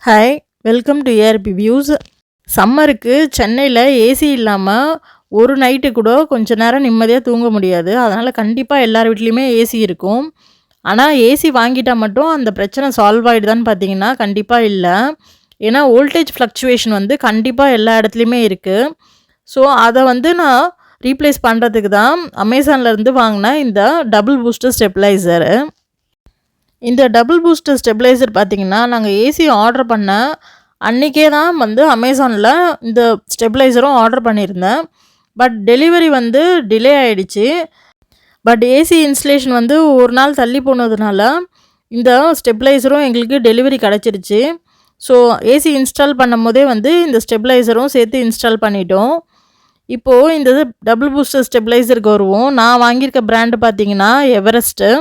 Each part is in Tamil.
Hi, welcome to ARP views. சம்மருக்கு சென்னையில் ஏசி இல்லாமல் ஒரு நைட்டு கூட கொஞ்ச நேரம் நிம்மதியாக தூங்க முடியாது. அதனால் கண்டிப்பாக எல்லார் வீட்லேயுமே ஏசி இருக்கும். ஆனால் ஏசி வாங்கிட்டால் மட்டும் அந்த பிரச்சனை சால்வ் ஆகிடுதான்னு பார்த்தீங்கன்னா கண்டிப்பாக இல்லை. ஏன்னா வோல்டேஜ் ஃப்ளக்சுவேஷன் வந்து கண்டிப்பாக எல்லா இடத்துலையுமே இருக்குது. ஸோ அதை வந்து நான் ரீப்ளேஸ் பண்ணுறதுக்கு தான் அமேசான்லேருந்து வாங்கினேன் இந்த டபுள் பூஸ்டர் ஸ்டெபிளைசரு. இந்த டபுள் பூஸ்டர் ஸ்டெபிளைசர் பார்த்திங்கன்னா நாங்கள் ஏசி ஆர்டர் பண்ண அன்றைக்கே தான் வந்து அமேசானில் இந்த ஸ்டெபிளைசரும் ஆர்டர் பண்ணியிருந்தேன். பட் டெலிவரி வந்து டிலே ஆகிடுச்சு. பட் ஏசி இன்ஸ்டலேஷன் வந்து ஒரு நாள் தள்ளி போனதுனால இந்த ஸ்டெபிளைசரும் எங்களுக்கு டெலிவரி கிடச்சிருச்சு. ஸோ ஏசி இன்ஸ்டால் பண்ணும் போதே வந்து இந்த ஸ்டெபிளைசரும் சேர்த்து இன்ஸ்டால் பண்ணிட்டோம். இப்போது இந்த டபுள் பூஸ்டர் ஸ்டெபிளைசருக்கு வருவோம். நான் வாங்கியிருக்க பிராண்டு பார்த்திங்கன்னா எவரெஸ்ட்டு.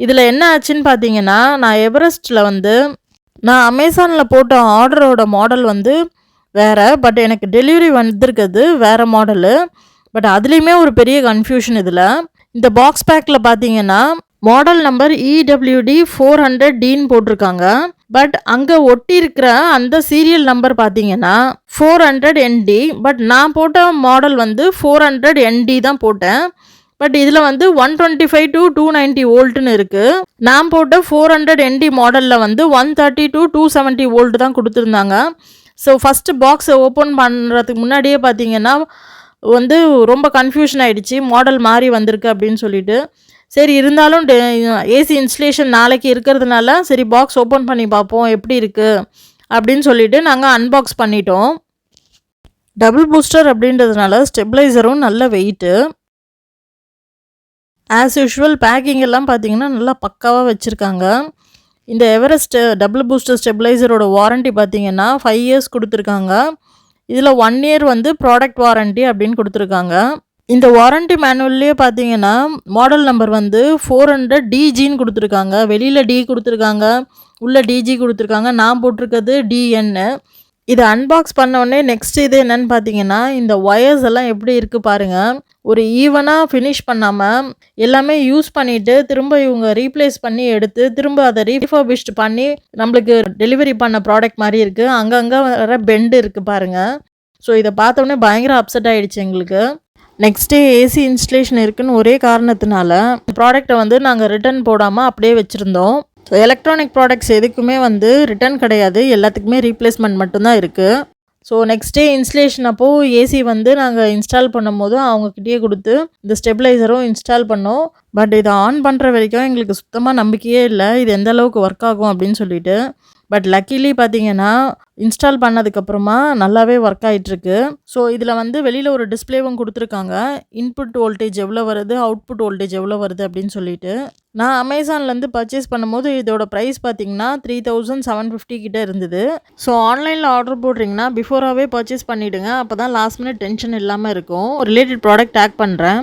இதில் என்ன ஆச்சுன்னு பார்த்தீங்கன்னா, நான் எவரெஸ்ட்டில் வந்து நான் அமேசானில் போட்ட ஆர்டரோட மாடல் வந்து வேறு. பட் எனக்கு டெலிவரி வந்திருக்குது வேறு மாடலு. பட் அதுலேயுமே ஒரு பெரிய கன்ஃபியூஷன் இதில். இந்த பாக்ஸ் பேக்கில் பார்த்தீங்கன்னா மாடல் நம்பர் EWD 400Dன்னு போட்டிருக்காங்க. பட் அங்கே ஒட்டி இருக்கிற அந்த சீரியல் நம்பர் பார்த்தீங்கன்னா 400ND. பட் நான் போட்ட மாடல் வந்து 400ND தான் போட்டேன். பட் இதில் வந்து 125 to 290 வோல்ட்டுன்னு இருக்குது. நான் போட்ட 400ND மாடலில் வந்து 130 to 270 வோல்ட் தான் கொடுத்துருந்தாங்க. ஸோ ஃபஸ்ட்டு பாக்ஸை ஓப்பன் பண்ணுறதுக்கு முன்னாடியே பார்த்தீங்கன்னா வந்து ரொம்ப கன்ஃபியூஷன் ஆகிடுச்சு, மாடல் மாறி வந்திருக்கு அப்படின்னு சொல்லிட்டு. சரி இருந்தாலும் ஏசி இன்ஸ்டலேஷன் நாளைக்கு இருக்கிறதுனால சரி பாக்ஸ் ஓப்பன் பண்ணி பார்ப்போம் எப்படி இருக்குது அப்படின்னு சொல்லிட்டு நாங்கள் அன்பாக்ஸ் பண்ணிட்டோம். டபுள் பூஸ்டர் அப்படின்றதுனால ஸ்டெபிளைசரும் நல்ல வெயிட்டு. ஆஸ் யூஷுவல் பேக்கிங் எல்லாம் பார்த்தீங்கன்னா நல்லா பக்காவாக வச்சுருக்காங்க. இந்த எவரெஸ்ட் டபுள் பூஸ்டர் ஸ்டெபிளைசரோட வாரண்ட்டி பார்த்தீங்கன்னா 5 இயர்ஸ் கொடுத்துருக்காங்க. இதில் 1 இயர் வந்து ப்ராடக்ட் வாரண்ட்டி அப்படின்னு கொடுத்துருக்காங்க. இந்த வாரண்ட்டி மேனுவல்லையே பார்த்தீங்கன்னா மாடல் நம்பர் வந்து 400DGன்னு கொடுத்துருக்காங்க. வெளியில் D கொடுத்துருக்காங்க, உள்ள DG கொடுத்துருக்காங்க. நான் போட்டிருக்கிறது DN. இதை அன்பாக்ஸ் பண்ணோடனே நெக்ஸ்ட் இது என்னென்னு பார்த்தீங்கன்னா இந்த ஒயர்ஸ் எல்லாம் எப்படி இருக்குது பாருங்கள். ஒரு ஈவனாக ஃபினிஷ் பண்ணாமல் எல்லாமே யூஸ் பண்ணிவிட்டு திரும்ப இவங்க ரீப்ளேஸ் பண்ணி எடுத்து திரும்ப அதை ரீஃபர்பிஷ்ட் பண்ணி நம்மளுக்கு டெலிவரி பண்ண ப்ராடக்ட் மாதிரி இருக்குது. அங்கங்கே வர பெண்டு இருக்குது பாருங்கள். ஸோ இதை பார்த்தோன்னே பயங்கர அப்செட் ஆகிடுச்சு எங்களுக்கு. நெக்ஸ்ட் டே ஏசி இன்ஸ்டலேஷன் இருக்குன்னு ஒரே காரணத்தினால ப்ராடக்டை வந்து நாங்கள் ரிட்டர்ன் போடாமல் அப்படியே வச்சுருந்தோம். ஸோ எலக்ட்ரானிக் ப்ராடக்ட்ஸ் எதுக்குமே வந்து ரிட்டர்ன் கிடையாது, எல்லாத்துக்குமே ரீப்ளேஸ்மெண்ட் மட்டும்தான் இருக்குது. ஸோ நெக்ஸ்ட் டே இன்ஸ்டலேஷன் அப்போது ஏசி வந்து நாங்கள் இன்ஸ்டால் பண்ணும் போது அவங்கக்கிட்டே கொடுத்து இந்த ஸ்டெபிளைசரும் இன்ஸ்டால் பண்ணோம். பட் இதை ஆன் பண்ணுற வரைக்கும் எங்களுக்கு சுத்தமாக நம்பிக்கையே இல்லை இது எந்த அளவுக்கு ஒர்க் ஆகும் அப்படின்னு சொல்லிட்டு. பட் லக்கிலி பார்த்தீங்கன்னா இன்ஸ்டால் பண்ணதுக்கப்புறமா நல்லாவே ஒர்க் ஆகிட்டுருக்கு. ஸோ இதில் வந்து வெளியில் ஒரு டிஸ்பிளேவும் கொடுத்துருக்காங்க. இன்புட் வோல்டேஜ் எவ்வளோ வருது, அவுட்புட் வோல்டேஜ் எவ்வளோ வருது அப்படின்னு சொல்லிட்டு. நான் அமேசான்லேருந்து பர்ச்சேஸ் பண்ணும்போது இதோட ப்ரைஸ் பார்த்தீங்கன்னா 3750 கிட்டே இருந்தது. ஸோ ஆன்லைனில் ஆர்டர் போடுறீங்கன்னா பிஃபோராகவே பர்ச்சேஸ் பண்ணிவிடுங்க, அப்போ தான் லாஸ்ட் மினிட் டென்ஷன் இல்லாமல் இருக்கும். ரிலேட்டட் ப்ராடக்ட் டேக் பண்ணுறேன்.